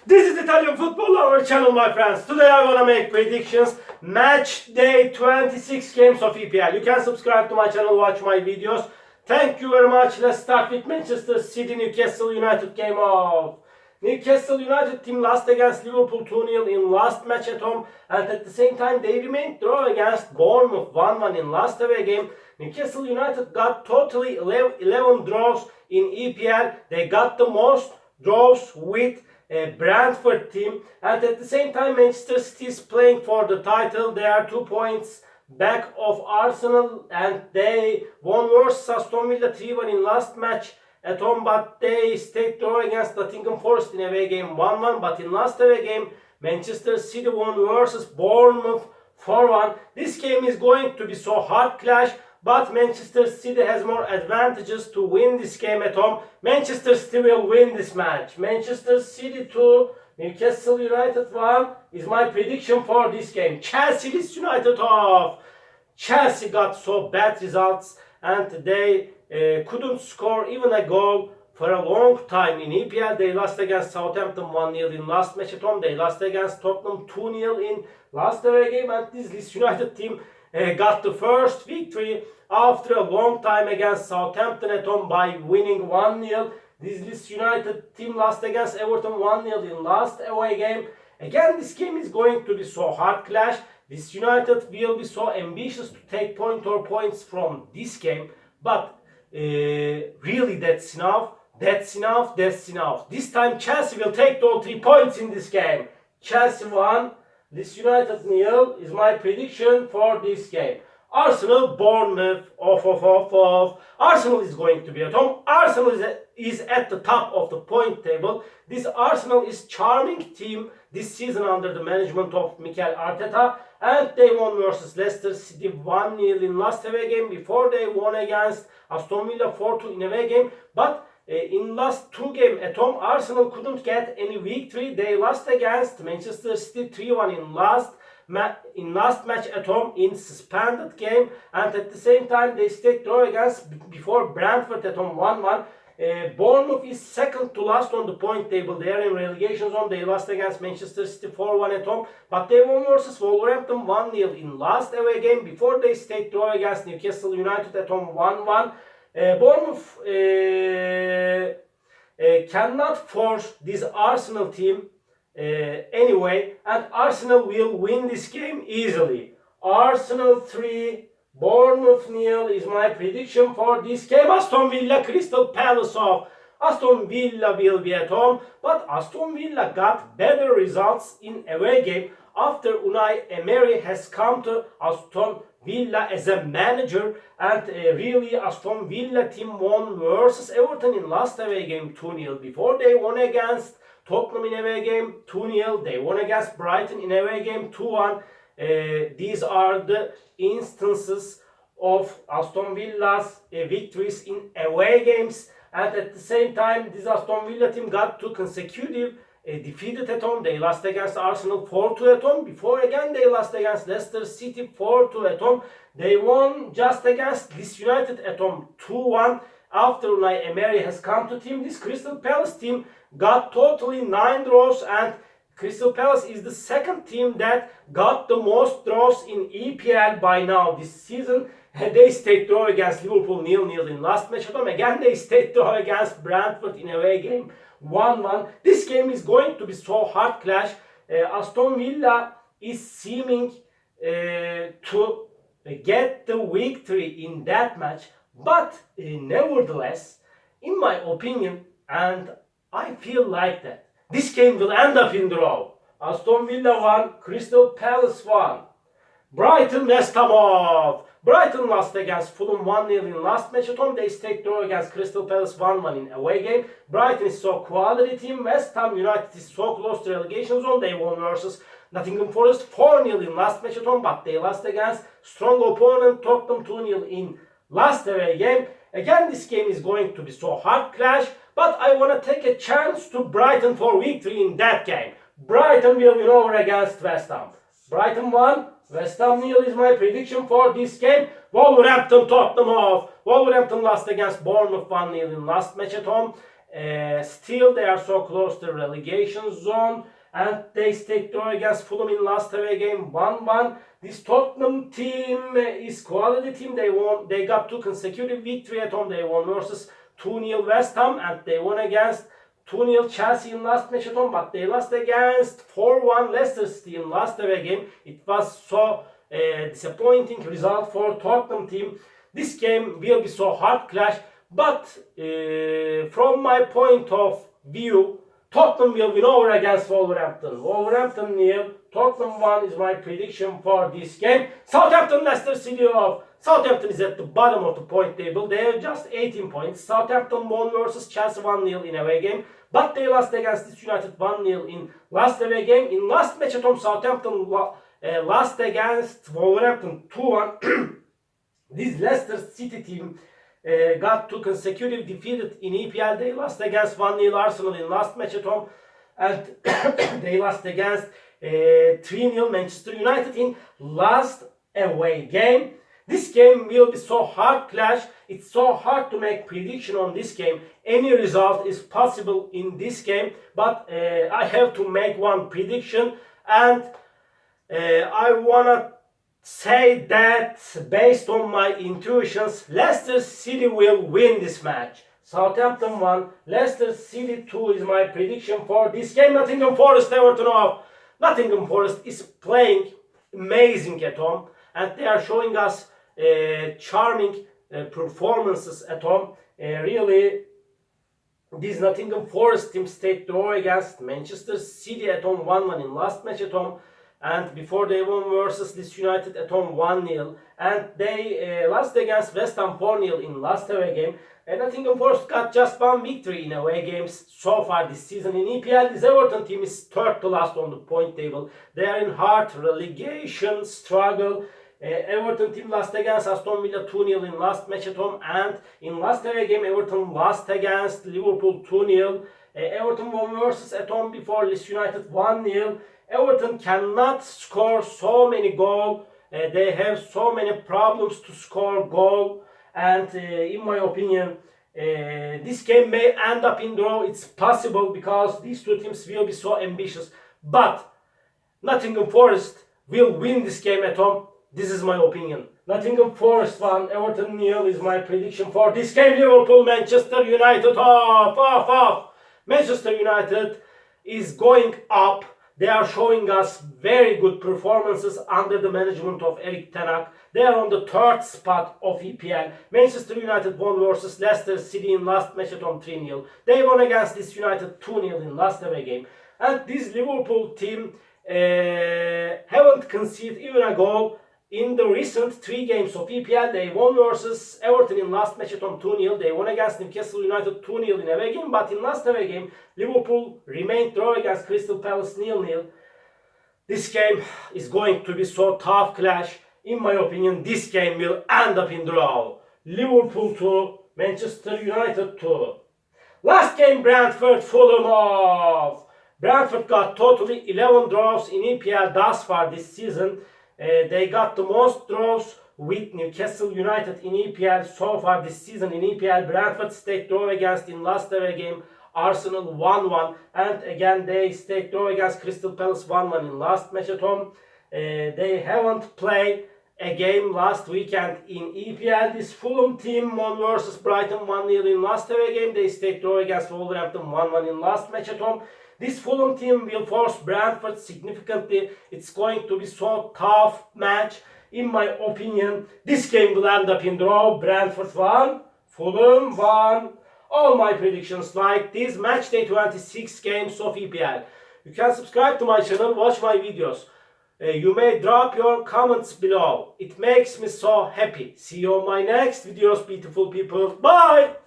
This is Italian football, our channel, my friends. Today I want to make predictions. Match day 26 games of EPL. You can subscribe to my channel, watch my videos. Thank you very much. Let's start with Manchester City Newcastle United game of. Newcastle United team lost against Liverpool 2-0 in last match at home, and at the same time they remained draw against Bournemouth 1-1 in last away game. Newcastle United got totally 11 draws in EPL. They got the most draws with Brentford team, and at the same time Manchester City is playing for the title. They are 2 points back of Arsenal, and they won versus Aston Villa 3-1 in last match at home, but they stayed draw against Nottingham Forest in away game 1-1. But in last away game Manchester City won versus Bournemouth 4-1. This game is going to be so hard clash, but Manchester City has more advantages to win this game at home. Manchester City will win this match. Manchester City 2, Newcastle United 1 is my prediction for this game. Chelsea Leeds United off. Chelsea got so bad results and they couldn't score even a goal for a long time in EPL. They lost against Southampton 1-0 in last match at home. They lost against Tottenham 2-0 in last away game, and this Leeds United team got the first victory after a long time against Southampton at home by winning 1-0. This Leeds United team lost against Everton 1-0 in last away game. Again, this game is going to be so hard clash. This United will be so ambitious to take points from this game, but really that's enough. That's enough. This time Chelsea will take all 3 points in this game. Chelsea 1, Leeds United 0 is my prediction for this game. Arsenal, Bournemouth, off. Arsenal is going to be at home. Arsenal is at the top of the point table. This Arsenal is charming team this season under the management of Mikel Arteta, and they won versus Leicester City 1-0 in last away game before they won against Aston Villa 4-2 in away game. But in last 2 games at home, Arsenal couldn't get any victory. They lost against Manchester City 3-1 in last match at home in suspended game, and at the same time they stayed draw against before Brentford at home 1-1. Bournemouth is second to last on the point table. They are in relegation zone. They lost against Manchester City 4-1 at home, but they won versus Wolverhampton 1-0 in last away game before they stayed draw against Newcastle United at home 1-1. Bournemouth cannot force this Arsenal team anyway, and Arsenal will win this game easily. Arsenal 3, Bournemouth 0 is my prediction for this game. Aston Villa Crystal Palace off. Aston Villa will be at home, but Aston Villa got better results in away game after Unai Emery has come to Aston Villa as a manager, and really Aston Villa team won versus Everton in last away game 2-0 before they won against Tottenham in away game 2-0. They won against Brighton in away game 2-1. These are the instances of Aston Villa's victories in away games, and at the same time this Aston Villa team got 2 consecutive defeated at home. They lost against Arsenal 4-2 at home. Before again they lost against Leicester City 4-2 at home. They won just against Leeds United at home 2-1 after Unai Emery has come to team. This Crystal Palace team got totally 9 draws, and Crystal Palace is the second team that got the most draws in EPL by now this season. They stayed draw against Liverpool 0-0 in last match at home. Again they stayed draw against Brentford in away game 1-1. This game is going to be so hard clash. Aston Villa is seeming to get the victory in that match, but nevertheless, in my opinion, and I feel like that this game will end up in draw. Aston Villa 1, Crystal Palace 1. Brighton West Ham off. Brighton lost against Fulham 1-0 in last match at home. They stayed draw against Crystal Palace 1-1 in away game. Brighton is so quality team. West Ham United is so close to relegation zone. They won versus Nottingham Forest 4-0 in last match at home, but they lost against strong opponent Tottenham 2-0 in last away game. Again, this game is going to be so hard clash, but I want to take a chance to Brighton for victory in that game. Brighton will win over against West Ham. Brighton 1, West Ham 0 is my prediction for this game. Wolverhampton Tottenham off. Wolverhampton lost against Bournemouth 1-0 in last match at home. Still, they are so close to relegation zone, and they stayed draw against Fulham in last away game 1-1. This Tottenham team is quality team. They got 2 consecutive victory at home. They won versus 2-0 West Ham, and they won against 2-0 Chelsea in last match at home, but they lost against 4-1 Leicester City in last away game. It was so disappointing result for Tottenham team. This game will be so hard clash, but from my point of view, Tottenham will win over against Wolverhampton. Wolverhampton 0, Tottenham 1 is my prediction for this game. Southampton Leicester City off. Southampton is at the bottom of the point table. They have just 18 points. Southampton won versus Chelsea 1-0 in away game, but they lost against Leeds United 1-0 in last away game. In last match at home, Southampton lost against Wolverhampton 2-1. This Leicester City team got 2 consecutive defeated in EPL. They lost against 1-0 Arsenal in last match at home, and they lost against 3-0 Manchester United in last away game. This game will be so hard clash. It's so hard to make prediction on this game. Any result is possible in this game, but I have to make one prediction, and I wanna say that based on my intuitions, Leicester City will win this match. Southampton 1, Leicester City 2 is my prediction for this game. Nottingham Forest Everton off. Nottingham Forest is playing amazing at home, and they are showing us charming performances at home. Really, this Nottingham Forest team stayed draw against Manchester City at home 1-1 in last match at home, and before they won versus Leeds United at home 1-0, and they lost against West Ham 4-0 in last away game. And Nottingham Forest got just 1 victory in away games so far this season in EPL. This Everton team is third to last on the point table. They are in hard relegation struggle. Everton team lost against Aston Villa 2-0 in last match at home, and in last away game Everton lost against Liverpool 2-0. Everton won versus at home before Leeds United 1-0. Everton cannot score so many goals. They have so many problems to score goal, and in my opinion, this game may end up in draw. It's possible because these two teams will be so ambitious, but Nottingham Forest will win this game at home. This is my opinion. Nottingham Forest 1, Everton 0 is my prediction for this game. Liverpool, Manchester United off. Manchester United is going up. They are showing us very good performances under the management of Erik ten Hag. They are on the 3rd spot of EPL. Manchester United won versus Leicester City in last match at home 3-0. They won against Leeds United 2-0 in last away game. And this Liverpool team haven't conceded even a goal in the recent 3 games of EPL. They won versus Everton in last match at home 2-0. They won against Newcastle United 2-0 in away game. But in last away game, Liverpool remained draw against Crystal Palace 0-0. This game is going to be so tough clash. In my opinion, this game will end up in draw. Liverpool 2, Manchester United 2. Last game, Brentford Fulham off. Brentford got totally 11 draws in EPL thus far this season. They got the most draws with Newcastle United in EPL so far this season in EPL. Brentford stayed draw against in last away game Arsenal 1-1, and again they stayed draw against Crystal Palace 1-1 in last match at home. They haven't played a game last weekend in EPL. This Fulham team won versus Brighton 1-0 in last away game. They stayed draw against Wolverhampton 1-1 in last match at home. This Fulham team will force Brentford significantly. It's going to be so tough match. In my opinion, this game will end up in draw. Brentford 1, Fulham 1. All my predictions like this match day 26 games of EPL. You can subscribe to my channel, watch my videos. You may drop your comments below. It makes me so happy. See you on my next videos, beautiful people. Bye!